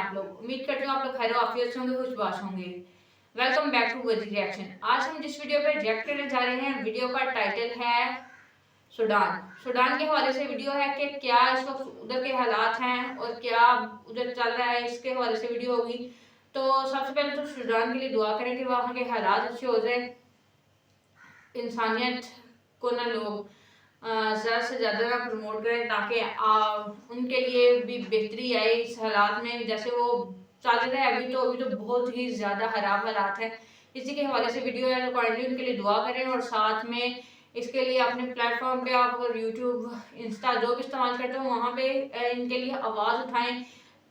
आप लोग? उम्मीद करती हूँ आप लोग खैर आफियत से होंगे, खुशबाश होंगे। वेलकम बैक टू वजी रिएक्शन। आज हम जिस वीडियो पे रिएक्ट करने जा रहे हैं, वीडियो का टाइटल है सूडान। सूडान के हवाले से वीडियो है कि क्या इस वक्त उधर के हालात हैं और क्या उधर चल रहा है, इसके हवाले से वीडियो होगी। तो सबसे पहले तो सूडान के लिए दुआ करें कि वहाँ के हालात अच्छे हो जाए, इंसानियत को ना लोग ज़्यादा से ज़्यादा ना प्रमोट करें ताकि उनके लिए भी बेहतरी आए इस हालात में। जैसे वो चल रहा है अभी तो बहुत ही ज़्यादा ख़राब हालात है। इसी के हवाले से वीडियो है, तो काइंडली उनके लिए दुआ करें और साथ में इसके लिए अपने प्लेटफॉर्म पे आप अगर यूट्यूब, इंस्टा जो भी इस्तेमाल करते हो वहाँ पे इनके लिए आवाज़ उठाएं,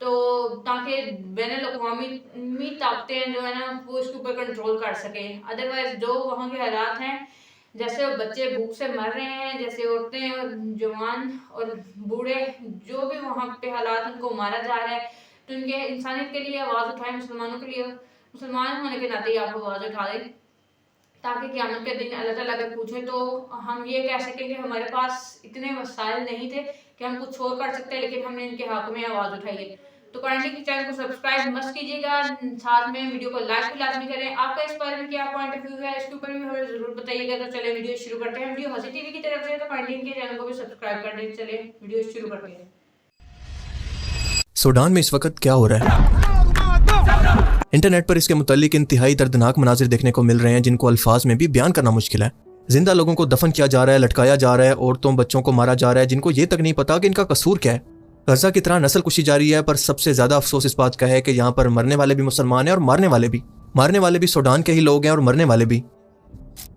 तो ताकि बैनुल-अक़वामी ताकतें जो है ना वो इसके ऊपर कंट्रोल कर सकें। अदरवाइज़ जो वहाँ के हालात हैं, जैसे बच्चे भूख से मर रहे हैं, जैसे औरतें और जवान और बूढ़े जो भी वहाँ पे हालात उनको मारा जा रहा है, तो इनके इंसानियत के लिए आवाज़ उठाएं। मुसलमानों के लिए, मुसलमान होने के नाते ही आप आवाज़ उठा दें ताकि क़यामत के दिन अल्लाह ताला अगर पूछे तो हम ये कह सकें कि हमारे पास इतने वसाइल नहीं थे कि हम कुछ और कर सकते, लेकिन हमने इनके हक़ में आवाज़ उठाई है। तो काइंडली चैनल को सब्सक्राइब मस्ट कीजिएगा, साथ में वीडियो को लाइक भी लाज़मी करें। आपका इस बारे में क्या पॉइंट ऑफ व्यू है, इसके ऊपर भी हमें ज़रूर बताइएगा। तो चलिए वीडियो शुरू करते हैं। वीडियो हसी टीवी की तरफ से, तो काइंडली इनके चैनल को भी सब्सक्राइब कर दें। चलिए वीडियो शुरू करते हैं। सूडान में इस वक्त क्या हो रहा है? इंटरनेट पर इसके मुतालिक इंतहाई दर्दनाक मनाजिर देखने को मिल रहे हैं जिनको अल्फाज में भी बयान करना मुश्किल है। जिंदा लोगों को दफन किया जा रहा है, लटकाया जा रहा है, औरतों बच्चों को मारा जा रहा है जिनको ये तक नहीं पता कि इनका कसूर क्या है। गजा की तरह नस्ल कुशी जारी है, पर सबसे ज्यादा अफसोस इस बात का है कि यहाँ पर मरने वाले भी मुसलमान हैं और मारने वाले भी सूडान के ही लोग हैं और मरने वाले भी।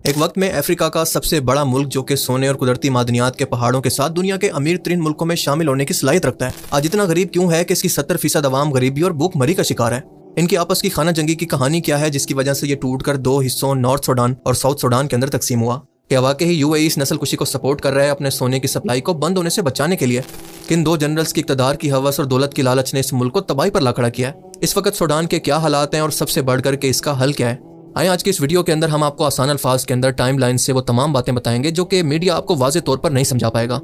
एक वक्त में अफ्रीका का सबसे बड़ा मुल्क जो कि सोने और कुदरती मादनियात के पहाड़ों के साथ दुनिया के अमीर तरीन मुल्कों में शामिल होने की सलाहियत रखता है, आज इतना गरीब क्यों है कि इसकी 70% अवाम गरीबी और भूखमरी का शिकार है। इनकी आपस की खाना जंगी की कहानी क्या है जिसकी वजह से ये टूटकर दो हिस्सों नॉर्थ सूडान और साउथ सूडान के अंदर तकसीम हुआ? क्या वाकई ही यूएई इस नस्ल कुशी को सपोर्ट कर रहा है अपने सोने की सप्लाई को बंद होने से बचाने के लिए? किन दो जनरल्स की इक़्तिदार की हवस और दौलत की लालच ने इस मुल्क को तबाही पर ला खड़ा किया है? इस वक्त सूडान के क्या हालात हैं और सबसे बढ़कर के इसका हल क्या है? आए आज के इस वीडियो के अंदर हम आपको आसान अल्फाज के अंदर टाइम लाइन से वो तमाम बातें बताएंगे जो कि मीडिया आपको वाज़ेह तौर पर नहीं समझा पाएगा।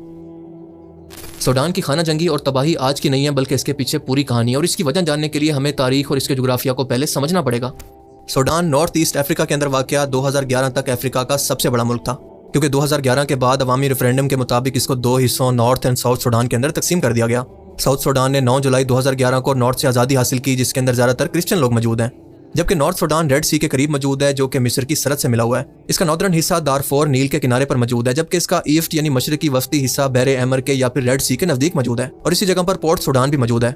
सूडान की खाना जंगी और तबाही आज की नहीं है, बल्कि इसके पीछे पूरी कहानी है और इसकी वजह जानने के लिए हमें तारीख और इसके जोग्राफिया को पहले समझना पड़ेगा। सूडान नॉर्थ ईस्ट अफ्रीका के अंदर वाक़या 2011 तक अफ्रीका का सबसे बड़ा मुल्क था, क्योंकि 2011 के बाद अवामी रेफरेंडम के मुताबिक इसको दो हिस्सों नॉर्थ एंड साउथ सूडान के अंदर तकसीम कर दिया गया। साउथ सूडान ने 9 जुलाई 2011 को नॉर्थ से आज़ादी हासिल की, जिसके अंदर ज़्यादातर क्रिश्चियन लोग मौजूद हैं, जबकि नॉर्थ सूडान रेड सी के करीब मौजूद है जो कि मिस्र की सरहद से मिला हुआ है। इसका नॉर्दर्न हिस्सा दारफोर नील के किनारे पर मौजूद है, जबकि इसका ईस्ट यानी मशरकी वस्ती हिस्सा बहरे अहमर के या फिर रेड सी के नजदीक मौजूद है, और इसी जगह पर पोर्ट सूडान भी मौजूद है।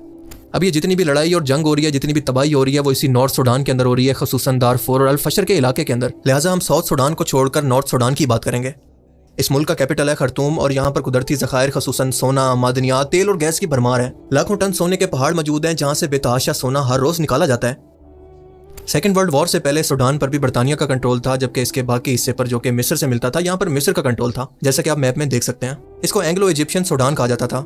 अब ये जितनी भी लड़ाई और जंग हो रही है, जितनी भी तबाही हो रही है, वो इसी नॉर्थ सूडान के अंदर हो रही है, खसूसन दारफोर और अल-फशर के इलाके के अंदर। लिहाजा हम साउथ सूडान को छोड़कर नॉर्थ सूडान की बात करेंगे। इस मुल्क का कैपिटल है खर्तूम और यहाँ पर कुदरती ज़खायर खसूसन सोना, मादनियात, तेल और गैस की भरमार है। लाखों टन सोने के पहाड़ मौजूद हैं जहाँ से बेतहाशा सोना हर रोज निकाला जाता है। सेकेंड वर्ल्ड वॉर से पहले सूडान पर भी बरतानिया का कंट्रोल था, जबकि इसके बाकी हिस्से पर जो कि मिस्र से मिलता था, यहाँ पर मिस्र का कंट्रोल था, जैसा कि आप मैप में देख सकते हैं। इसको एंग्लो इजिप्शियन सूडान कहा जाता था।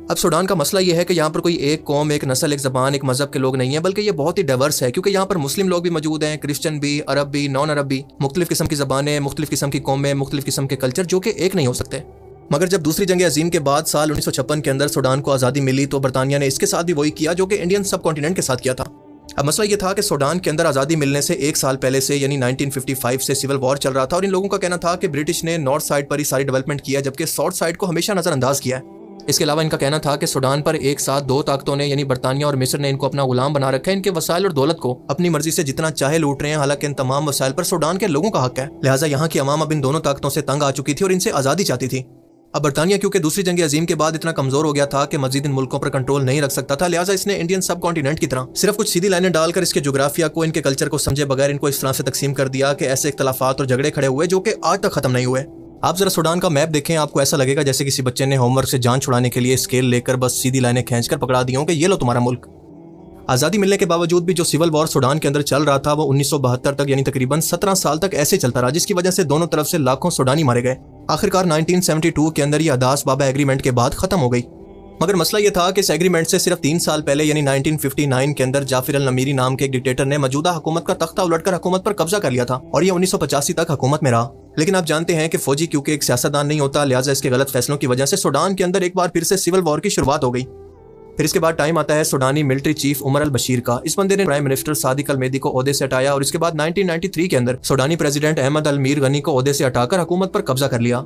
अब सूडान का मसला यह है कि यहाँ पर कोई एक कौम, एक नस्ल, एक ज़बान, एक मजहब के लोग नहीं है, बल्कि ये बहुत ही डाइवर्स है, क्योंकि यहाँ पर मुस्लिम लोग भी मौजूद हैं, क्रिश्चियन भी, अरब भी, नॉन अरब भी, मुख्तलिफ किस्म की ज़बानें, मुख्तलिफ किस्म की कौमें, मुख्तलिफ किस्म के कल्चर जो कि एक नहीं हो सकते। मगर जब दूसरी जंग अजीम के बाद साल 1956 के अंदर सूडान को आज़ादी मिली तो बरतानिया ने इसके साथ भी वही किया जो कि इंडियन सब कॉन्टिनेंट के साथ किया था। अब मसला ये था कि सूडान के अंदर आज़ादी मिलने से 1 साल पहले से यानी 1955 से सिविल वॉर चल रहा था, और इन लोगों का कहना था कि ब्रिटिश ने नॉर्थ साइड पर ही सारी डेवलपमेंट किया, जबकि साउथ साइड को हमेशा नज़रअंदाज किया है। इसके अलावा इनका कहना था कि सूडान पर एक साथ दो ताकतों ने यानी बरतानिया और मिस्र ने इनको अपना गुलाम बना रखा है, इनके वसाइल और दौलत को अपनी मर्जी से जितना चाहे लूट रहे हैं, हालांकि इन तमाम वसाइल पर सूडान के लोगों का हक है। लिहाजा यहाँ की अवाम अब इन दोनों ताकतों से तंग आ चुकी थी और इनसे आज़ादी चाहती थी। अब बरतानिया क्योंकि दूसरी जंग अजीम के बाद इतना कमजोर हो गया था कि मजीद इन मुल्कों पर कंट्रोल नहीं रख सकता था, लिहाजा इसने इंडियन सब कॉन्टिनेंट की तरह सिर्फ कुछ सीधी लाइनें डालकर इसके जोग्राफिया को, इनके कल्चर को समझे बगैर इनको इस तरह से तकसीम कर दिया कि ऐसे इख्तलाफात और झगड़े खड़े हुए जो कि आज तक खत्म नहीं हुए। आप जरा सूडान का मैप देखें, आपको ऐसा लगेगा जैसे किसी बच्चे ने होमवर्क से जान छुड़ाने के लिए स्केल लेकर बस सीधी लाइनें खींचकर पकड़ा दी हों कि ये लो तुम्हारा मुल्क। आज़ादी मिलने के बावजूद भी जो सिविल वॉर सूडान के अंदर चल रहा था वो 1972 तक यानी तकरीबन 17 साल तक ऐसे चलता रहा, जिसकी वजह से दोनों तरफ से लाखों सूडानी मारे गए। आखिरकार 1972 के अंदर ये अदास बाबा एग्रीमेंट के बाद खत्म हो गई। मगर मसला ये था कि इस एग्रीमेंट से सिर्फ 3 साल पहले यानी 1959 के अंदर जाफिर अल नमीरी नाम के एक डिक्टेटर ने मौजूदा हुकूमत का तख्ता उलटकर हुकूमत पर कब्जा कर लिया था, और ये 1985 तक हुकूमत में रहा। लेकिन आप जानते हैं कि फौजी क्योंकि एक सियासतदान नहीं होता, लिहाजा इसके गलत फैसलों की वजह से सूडान के अंदर एक बार फिर से सिविल वॉर की शुरुआत हो गई। फिर इसके बाद टाइम आता है सुडानी मिलिट्री चीफ उमर अल बशीर का। इस बंदे ने प्राइम मिनिस्टर सादिक अल मेहदी को ओहदे से हटाया और इसके बाद 1993 के अंदर सुडानी प्रेसिडेंट अहमद अल मीर गनी को ओहदे से हटाकर हुकूमत पर कब्जा कर लिया।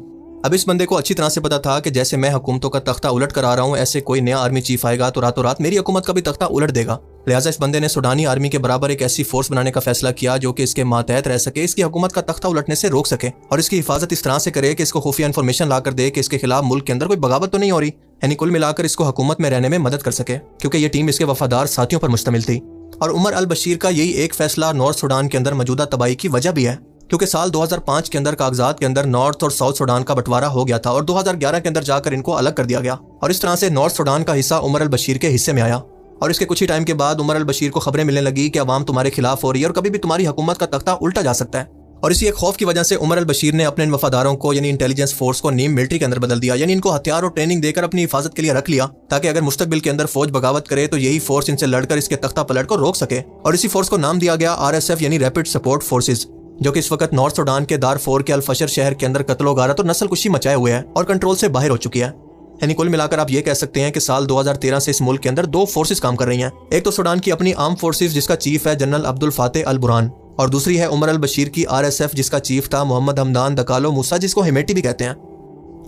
अब इस बंदे को अच्छी तरह से पता था कि जैसे मैं हुकूमतों का तख्ता उलट कर आ रहा हूँ, ऐसे कोई नया आर्मी चीफ आएगा तो रातों रात मेरी हुकूमत का भी तख्ता उलट देगा। लिहाजा इस बंदे ने सुडानी आर्मी के बराबर एक ऐसी फोर्स बनाने का फैसला किया जो कि इसके मातहत रह सके, इसकी हुकूमत का तख्ता उलटने से रोक सके और इसकी हिफाजत इस तरह से करे कि इसको खुफिया इन्फॉर्मेशन ला कर दे कि इसके खिलाफ मुल्क के अंदर कोई बगावत तो नहीं हो रही, यानी कुल मिलाकर इसको हुकूमत में रहने में मदद कर सके, क्योंकि ये टीम इसके वफादार साथियों पर मुश्तमिल थी। और उमर अल बशीर का यही एक फैसला नॉर्थ सुडान के अंदर मौजूदा तबाही की वजह भी है, क्योंकि साल 2005 के अंदर कागजात के अंदर नॉर्थ और साउथ सुडान का बंटवारा हो गया था और 2011 के अंदर जाकर इनको अलग कर दिया गया और इस तरह से नॉर्थ सुडान का हिस्सा उमर अल बशीर के हिस्से में आया। और इसके कुछ ही टाइम के बाद उमर अल बशीर को खबरें मिलने लगी कि अवाम तुम्हारे खिलाफ हो रही है और कभी भी तुम्हारी हुकूमत का तख्ता उल्टा जा सकता है। और इसी एक खौफ की वजह से उमर अल बशीर ने अपने इन वफादारों को यानी इंटेलिजेंस फोर्स को नीम मिलिट्री के अंदर बदल दिया, यानी इनको हथियार और ट्रेनिंग देकर अपनी हिफाजत के लिए रख लिया ताकि अगर मुस्तकबिल के अंदर फौज बगावत करे तो यही फोर्स इनसे लड़कर इसके तख्ता पलट को रोक सके। और इसी फोर्स को नाम दिया गया RSF यानी रैपिड सपोर्ट फोर्सेज, जो कि इस वक्त नॉर्थ सुडान के दारफोर के अल-फशर शहर के अंदर कत्लो गारत और नस्ल कुशी मचाए हुए है और कंट्रोल से बाहर हो चुकी है। यानी कुल मिलाकर आप ये कह सकते हैं कि साल 2013 से इस मुल्क के अंदर दो फोर्सेस काम कर रही हैं। एक तो सुडान की अपनी आर्म फोर्सेस जिसका चीफ है जनरल अब्दुल फातेह अल बुरहान, और दूसरी है उमर अल बशीर की RSF जिसका चीफ था मोहम्मद हमदान दकालो मूसा, जिसको हेमेटी भी कहते हैं।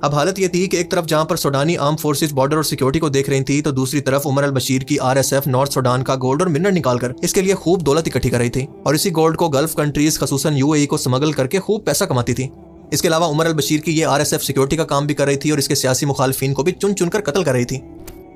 अब हालत ये थी कि एक तरफ जहां पर सुडानी आर्म फोर्सेस बॉर्डर और सिक्योरिटी को देख रही थी, तो दूसरी तरफ उमर अल बशीर की RSF नॉर्थ सुडान का गोल्ड और मिनरल निकालकर इसके लिए खूब दौलत इकट्ठी कर रही थी और इसी गोल्ड को गल्फ कंट्रीज खसूसन UAE को स्मगल करके खूब पैसा कमाती थी। इसके अलावा उमर अल बशीर की ये RSF सिक्योरिटी का काम भी कर रही थी और इसके सियासी मुखालफिन को भी चुन चुनकर कत्ल कर रही थी।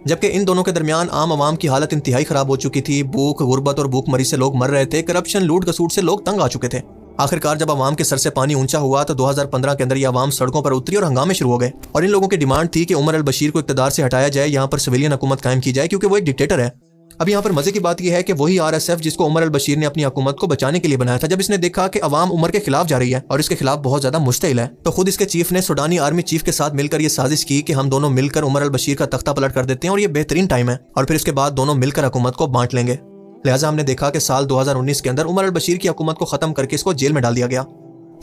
जबकि इन दोनों के दरमियान आम आवाम की हालत इंतहाई खराब हो चुकी थी। भूख, गुर्बत और भूखमरी से लोग मर रहे थे। करप्शन, लूट खसूट से लोग तंग आ चुके थे। आखिरकार जब आवाम के सर से पानी ऊंचा हुआ तो 2015 के अंदर ये आवाम सड़कों पर उतरी और हंगामे शुरू हो गए और इन लोगों की डिमांड थी कि उमर अल बशीर को इक़्तिदार से हटाया जाए, यहाँ पर सिविलियन हुकूमत कायम की जाए क्योंकि वो एक डिक्टेटर है। अब यहाँ पर मजे की बात यह है कि वही RSF जिसको उमर अल बशीर ने अपनी हुकूमत को बचाने के लिए बनाया था, जब इसने देखा कि अवाम उमर के खिलाफ जा रही है और इसके खिलाफ बहुत ज्यादा मुश्तिल है, तो खुद इसके चीफ ने सुडानी आर्मी चीफ के साथ मिलकर ये साजिश की कि हम दोनों मिलकर उमर अल बशीर का तख्ता पलट कर देते हैं और ये बेहतरीन टाइम है और फिर इसके बाद दोनों मिलकर हुकूमत को बांट लेंगे। लिहाजा हमने देखा कि साल 2019 के अंदर उमर अल बशीर की हुकूमत को खत्म करके इसको जेल में डाल दिया गया।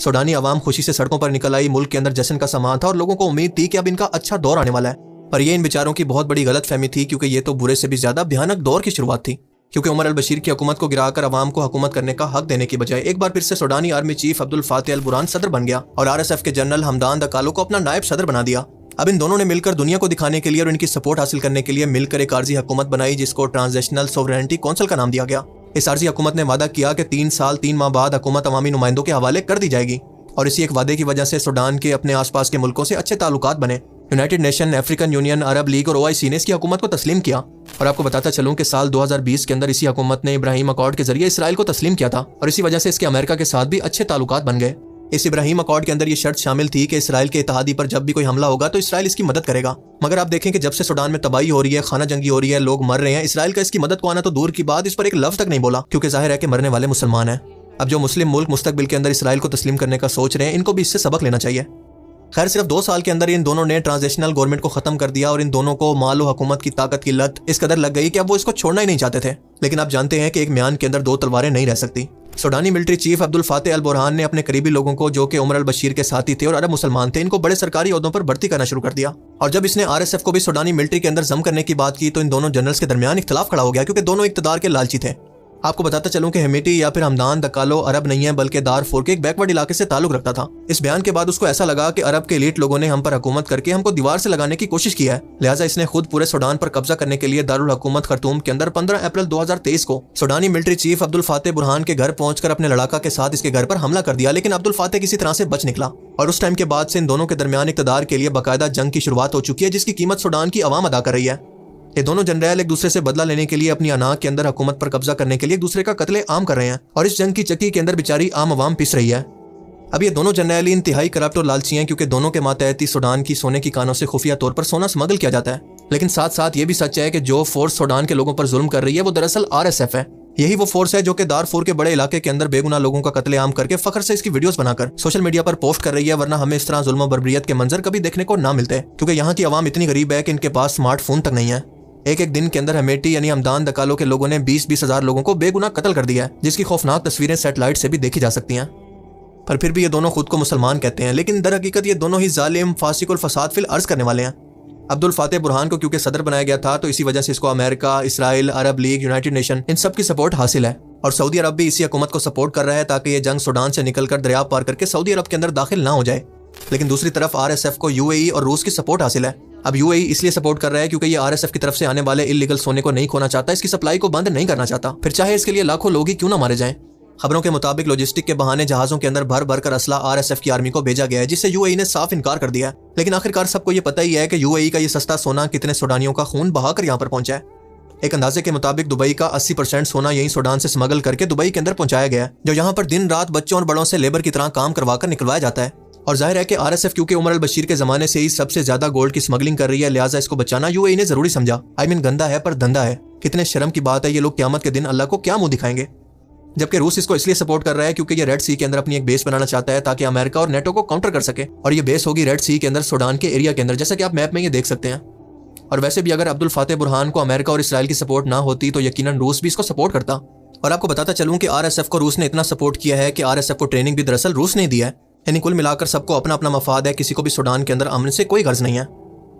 सुडानी अवाम खुशी से सड़कों पर निकल आई। मुल्क के अंदर जश्न का सामान था और लोगों को उम्मीद थी कि अब इनका अच्छा दौर आने वाला है, पर ये इन बेचारों की बहुत बड़ी गलतफहमी थी क्योंकि ये तो बुरे से भी ज्यादा भयानक दौर की शुरुआत थी। क्योंकि उमर अल बशीर की हुकूमत को गिराकर अवाम को हुकूमत करने का हक देने की बजाय एक बार फिर से सुडानी आर्मी चीफ अब्दुल फातेह अल बुरहान सदर बन गया और RSF के जनरल हमदान दकालो को अपना नायब सदर बना दिया। अब इन दोनों ने मिलकर दुनिया को दिखाने के लिए और इनकी सपोर्ट हासिल करने के लिए मिलकर एक आर्जी हुकूमत बनाई जिसको ट्रांजिशनल सोवरेनिटी काउंसिल का नाम दिया गया। इस आर्जी हुकूमत ने वादा किया कि 3 साल 3 माह बाद हुकूमत अवामी नुमाइंदों के हवाले कर दी जाएगी और इसी एक वादे की वजह से सुडान के अपने आसपास के मुल्कों से अच्छे ताल्लुकात बने। यूनाइटेड नेशन, अफ्रीकन यूनियन, अरब लीग और OIC ने इसकी हुकूमत को तस्लीम किया। और आपको बताता चलूं कि साल 2020 के अंदर इसी हुकूमत ने इब्राहिम अकॉर्ड के जरिए इसराइल को तस्लीम किया था और इसी वजह से इसके अमेरिका के साथ भी अच्छे ताल्लुकात बन गए। इस इब्राहिम अकॉर्ड के अंदर ये शर्त शामिल थी कि इसराइल के इत्तेहादी पर जब भी कोई हमला होगा तो इसराइल इसकी मदद करेगा। मगर आप देखें कि जब से सुडान में तबाही हो रही है, खाना जंगी हो रही है, लोग मर रहे हैं, इसराइल का इसकी मदद को आना तो दूर की बात, इस पर एक लफ्ज तक नहीं बोला, क्योंकि जाहिर है कि मरने वाले मुसलमान हैं। अब जो मुस्लिम मुल्क मुस्तकबिल के अंदर इसराइल को तस्लीम करने का सोच रहे हैं, इनको भी इससे सबक लेना चाहिए। खैर, सिर्फ 2 साल के अंदर इन दोनों ने ट्रांजिशनल गवर्नमेंट को खत्म कर दिया और इन दोनों को माल और हुकूमत की ताकत की लत इस कदर लग गई कि अब वो इसको छोड़ना ही नहीं चाहते थे। लेकिन आप जानते हैं कि एक म्यान के अंदर 2 तलवारें नहीं रह सकती। सुडानी मिलिट्री चीफ अब्दुल फातेह अल बुरहान ने अपने करीबी लोगों को, जो कि उमर अल बशीर के साथी थे और अरब मुसलमान थे, इनको बड़े सरकारी ओहदों पर भर्ती करना शुरू कर दिया। और जब इसने RSF को भी सुडानी मिलिट्री के अंदर जम करने की बात की तो इन दोनों जनरल्स के दरमियान इख्तलाफ खड़ा हो गया, क्योंकि दोनों इख्तिदार के लालची थे। आपको बताता चलूं कि हेमेटी या फिर हमदान दकालो अरब नहीं है बल्कि दारफोर के एक बैकवर्ड इलाके से ताल्लुक रखता था। इस बयान के बाद उसको ऐसा लगा कि अरब के एलीट लोगों ने हम पर हुकूमत करके हमको दीवार से लगाने की कोशिश की है। लिहाजा इसने खुद पूरे सुडान पर कब्जा करने के लिए दारुल हुकूमत खर्तूम के अंदर 15 अप्रैल 2023 को सुडानी मिलिट्री चीफ अब्दुल फातेह बुरहान के घर पहुंचकर अपने लड़ाका के साथ इसके घर पर हमला कर दिया। लेकिन अब्दुल फातेह किसी तरह से बच निकला और उस टाइम के बाद से इन दोनों के दरमियान इक़्तिदार के लिए बाकायदा जंग की शुरुआत हो चुकी है, जिसकी कीमत सुडान की अवाम अदा कर रही है। ये दोनों जनरल एक दूसरे से बदला लेने के लिए अपनी अनाक के अंदर हुकूमत पर कब्जा करने के लिए एक दूसरे का कत्ले आम कर रहे हैं और इस जंग की चक्की के अंदर बेचारी आम आवाम पिस रही है। अब ये दोनों जनरल इंतहाई करप्ट और लालची हैं, क्योंकि दोनों के मातहती सुडान की सोने की कानों से खुफिया तौर पर सोना स्मगल किया जाता है। लेकिन साथ साथ ये भी सच है कि जो फोर्स सुडान के लोगों पर जुल्म कर रही है वो दरअसल RSF है। यही वो फोर्स है जो कि दारफूर के बड़े इलाके के अंदर बेगुनाह लोगों का कत्लेआम करके फख्र से इसकी वीडियोस बनाकर सोशल मीडिया पर पोस्ट कर रही है, वरना हमें इस तरह जुल्म और बर्बरियत के मंजर कभी देखने को ना मिलते, क्योंकि यहाँ की आवाम इतनी गरीब है कि इनके पास स्मार्टफोन तक नहीं है। एक दिन के अंदर हेमेटी यानी हमदान दकालो के लोगों ने 20-20 हज़ार लोगों को बेगुनाह कत्ल कर दिया है, जिसकी खौफनाक तस्वीरें सैटेलाइट से भी देखी जा सकती हैं। पर फिर भी ये दोनों खुद को मुसलमान कहते हैं, लेकिन दर हकीकत ये दोनों ही जालिम, फासिक और फसाद फिल अर्ज करने वाले हैं। अब्दुल फातेह बुरहान को क्योंकि सदर बनाया गया था तो इसी वजह से इसको America, Israel, Arab league, United nation in सब की सपोर्ट हासिल है और सऊदी अरब भी इसी हुकूमत को सपोर्ट कर रहा है ताकि ये जंग सूडान से निकलकर दरिया पार करके सऊदी अरब के अंदर दाखिल ना हो जाए। लेकिन दूसरी तरफ आरएसएफ को यूएई और रूस की सपोर्ट हासिल है। अब यूएई इसलिए सपोर्ट कर रहा है क्योंकि ये आरएसएफ की तरफ से आने वाले इलीगल सोने को नहीं खोना चाहता, इसकी सप्लाई को बंद नहीं करना चाहता, फिर चाहे इसके लिए लाखों लोग ही क्यों ना मारे जाएं। खबरों के मुताबिक लॉजिस्टिक के बहाने जहाजों के अंदर भर भर कर असला आरएसएफ की आर्मी को भेजा गया है, जिससे यूएई ने साफ इनकार कर दिया है। लेकिन आखिरकार सबको ये पता ही है कि यूएई का ये सस्ता सोना कितने सूडानियों का खून बहाकर यहाँ पर पहुंचा है। एक अंदाजे के मुताबिक दुबई का 80% सोना यही सूडान से स्मगल करके दुबई के अंदर पहुंचाया गया है, जो यहाँ पर दिन रात बच्चों और बड़ों से लेबर की तरह काम करवाकर निकलवाया जाता है। और जाहिर है कि आरएसएफ क्योंकि उमर अल बशीर के जमाने से ही सबसे ज्यादा गोल्ड की स्मगलिंग कर रही है, लिहाजा इसको बचाना यूएई ने जरूरी समझा। गंदा है पर धंधा है। कितने शर्म की बात है, ये लोग क़यामत के दिन अल्लाह को क्या मुंह दिखाएंगे। जबकि रूस इसको इसलिए सपोर्ट कर रहा है क्योंकि ये रेड सी के अंदर अपनी एक बेस बनाना चाहता है ताकि अमेरिका और नेटो को काउंटर कर सके, और ये बेस होगी रेड सी के अंदर सूडान के एरिया के अंदर, जैसा कि आप मैप में ये देख सकते हैं। और वैसे भी अगर अब्दुल फातेह बुरहान को अमेरिका और इसराइल की सपोर्ट ना होती तो यकीनन रूस भी इसको सपोर्ट करता। और आपको बताता चलूं कि आरएसएफ को रूस ने इतना सपोर्ट किया है कि आरएसएफ को ट्रेनिंग भी दरअसल रूस ने दिया है। यानी कुल मिलाकर सबको अपना अपना मफाद है, किसी को भी सूडान के अंदर अमन से कोई गर्ज नहीं है।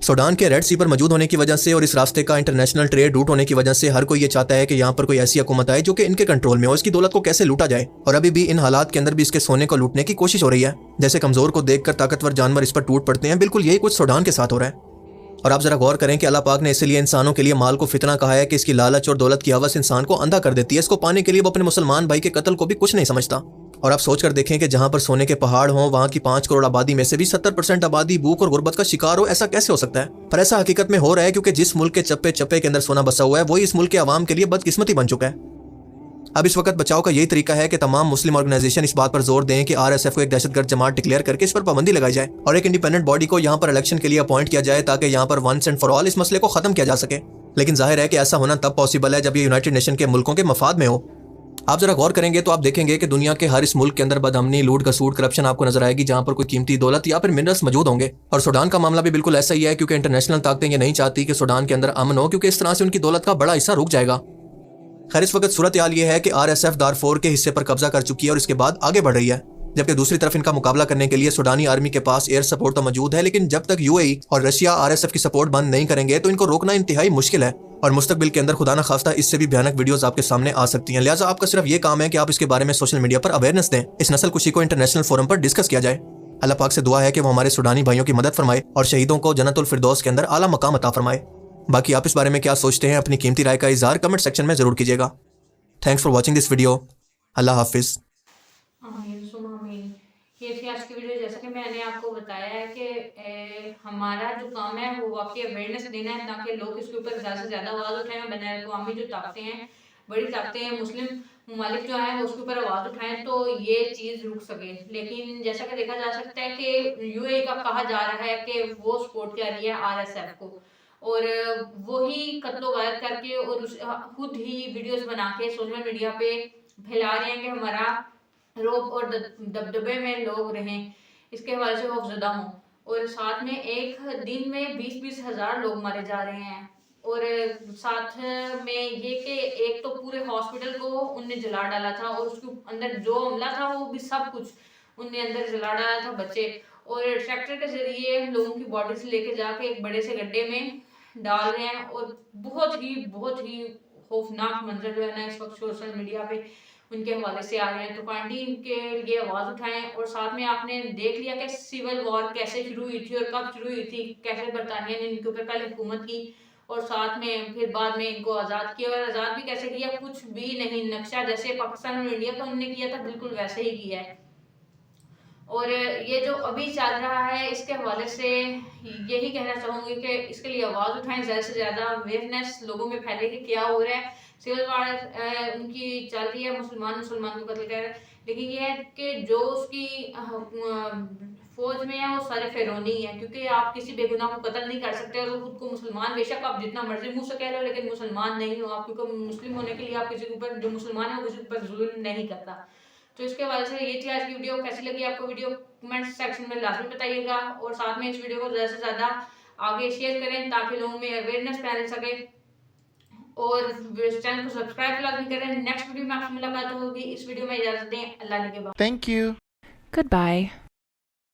सूडान के रेड सी पर मौजूद होने की वजह से और इस रास्ते का इंटरनेशनल ट्रेड रूट होने की वजह से हर कोई ये चाहता है कि यहाँ पर कोई ऐसी हुकूमत आए जो कि इनके कंट्रोल में हो, इसकी दौलत को कैसे लूटा जाए। और अभी भी इन हालात के अंदर भी इसके सोने को लूटने की कोशिश हो रही है। जैसे कमजोर को देखकर ताकतवर जानवर इस पर टूट पड़ते हैं, बिल्कुल यही कुछ सूडान के साथ हो रहा है। और आप जरा गौर करें कि अल्लाह पाक ने इसलिए इंसानों के लिए माल को फितना कहा है कि इसकी लालच और दौलत की हवस इंसान को अंधा कर देती है। इसको पाने के लिए वो अपने मुसलमान भाई के कत्ल को भी कुछ नहीं समझता। और आप सोच कर देखें कि जहां पर सोने के पहाड़ हों, वहां की 5 करोड़ आबादी में से भी 70% आबादी भूख और गुर्बत का शिकार हो, ऐसा कैसे हो सकता है? पर ऐसा हकीकत में हो रहा है क्योंकि जिस मुल्क के चप्पे चप्पे के अंदर सोना बसा हुआ है वही इस मुल्क के आवाम के लिए बदकिस्मती बन चुका है। अब इस वक्त बचाव का यही तरीका है कि तमाम मुस्लिम ऑर्गेनाइजेशन इस बात पर जोर दें कि आरएसएफ को एक दहशतगर्द जमात डिक्लेयर करके इस पर पाबंदी लगाई जाए और एक इंडिपेंडेंट बॉडी को यहाँ पर इलेक्शन के लिए अपॉइंट किया जाए ताकि यहाँ पर वंस एंड फॉर ऑल इस मसले को खत्म किया जा सके। लेकिन जाहिर है कि ऐसा होना तब पॉसिबल है जब ये यूनाइटेड नेशन के मुल्कों के मफाद में हो। आप जरा गौर करेंगे तो आप देखेंगे कि दुनिया के हर इस मुल्क के अंदर बदअमनी, लूट खसूट, करप्शन आपको नजर आएगी जहां पर कोई कीमती दौलत या फिर मिनरल्स मौजूद होंगे। और सूडान का मामला भी बिल्कुल ऐसा ही है क्योंकि इंटरनेशनल ताकतें ये नहीं चाहती कि सूडान के अंदर अमन हो, क्योंकि इस तरह से उनकी दौलत का बड़ा हिस्सा रुक जाएगा। खैर, इस वक्त सूरत हाल ये है कि आरएसएफ दारफोर के हिस्से पर कब्जा कर चुकी है और इसके बाद आगे बढ़ रही है, जबकि दूसरी तरफ इनका मुकाबला करने के लिए सूडानी आर्मी के पास एयर सपोर्ट तो मौजूद है। लेकिन जब तक यूएई और रशिया आरएसएफ की सपोर्ट बंद नहीं करेंगे तो इनको रोकना इंतहाई मुश्किल है और मुस्तकबिल के अंदर खुदा न खास्ता इससे भी भयानक वीडियोस आपके सामने आ सकती हैं। लिहाजा आपका सिर्फ ये काम है कि आप इसके बारे में सोशल मीडिया पर अवेयरनेस दें, इस नस्ल कुशी को इंटरनेशनल फोरम पर डिस्कस किया जाए। अल्लाह पाक से दुआ है कि वो हमारे सूडानी भाइयों की मदद फरमाए और शहीदों को जन्नतुल फिरदौस के अंदर आला मकाम अता फरमाए। बाकी आप इस बारे में क्या सोचते हैं, अपनी कीमती राय का इजहार कमेंट सेक्शन में जरूर कीजिएगा। Thanks for watching this video. अल्लाह हाफिज। ये थी आज की वीडियो। जैसा कि मैंने आपको बताया है कि हमारा जो काम है वो वाकई अवेयरनेस देना है ताकि लोग इसके ऊपर ज़्यादा से ज़्यादा आवाज़ उठाएं। बैनुल अक़वामी जो ताकतें हैं, बड़ी ताकतें हैं, मुस्लिम ममालिक जो हैं वो उसके ऊपर आवाज़ उठाएं तो ये चीज़ रुक सके। लेकिन जैसा कि देखा जा सकता है कि यूएई का कहा जा रहा है कि वो सपोर्ट कर रही है आरएसएफ को और वही कत्लो गायब करके और खुद ही वीडियोस बना के सोशल मीडिया पे फैला रहे हैं कि हमारा रोब और दबदबे में लोग रहें, इसके हवाले से खौफजदा हों। और साथ में एक दिन में 20-20 हज़ार लोग मारे जा रहे हैं और साथ में ये कि एक तो पूरे हॉस्पिटल को उनने जला डाला था और उसके अंदर जो हमला था वो भी सब कुछ उनने अंदर जला डाला था, बच्चे। और ट्रैक्टर के जरिए लोगों की बॉडी से लेके जाके एक बड़े से गड्ढे में डाल रहे हैं और बहुत ही खौफनाक मंजर जो है ना इस वक्त सोशल मीडिया पे उनके हवाले से आ रहे हैं। तो क्वारंटीन के लिए आवाज़ उठाएं। और साथ में आपने देख लिया कि सिविल वॉर कैसे शुरू हुई थी और कब शुरू हुई थी, कैसे बरतानिया ने इनके ऊपर पहले हुकूमत की और साथ में फिर बाद में इनको आज़ाद किया। और आज़ाद भी कैसे किया, कुछ भी नहीं, नक्शा जैसे पाकिस्तान और इंडिया का उन्होंने किया था बिल्कुल वैसे ही किया है। और ये जो अभी चल रहा है इसके हवाले से यही कहना चाहूँगी कि इसके लिए आवाज़ उठाएं, ज़्यादा से ज़्यादा अवेयरनेस लोगों में फैले कि क्या हो रहा है। सिविल वार उनकी चल रही है, मुसलमान को कत्ल कर रहे हैं, लेकिन ये है कि जो उसकी फौज में है वो सारे फेरोनी है, क्योंकि आप किसी बेगुनाह को कत्ल नहीं कर सकते और खुद को मुसलमान, बेशक आप जितना मर्जी मुँह से कह लो लेकिन मुसलमान नहीं हो आप, क्योंकि मुस्लिम होने के लिए आप किसी के ऊपर, जो मुसलमान है वो किसी के ऊपर जुल्म नहीं करता। तो इसके वजह से ये थी आज की वीडियो। कैसी लगी आपको वीडियो कमेंट सेक्शन में लाजमी बताइएगा और साथ में इस वीडियो को ज़्यादा से ज़्यादा आगे शेयर करें ताकि लोगों में अवेयरनेस फैल सके और चैनल को सब्सक्राइब लाजमी करें। नेक्स्ट वीडियो में आपसे मुलाकात होगी। इस वीडियो में इजाज़त दें। अल्लाह ने के बाद। Thank you. Goodbye.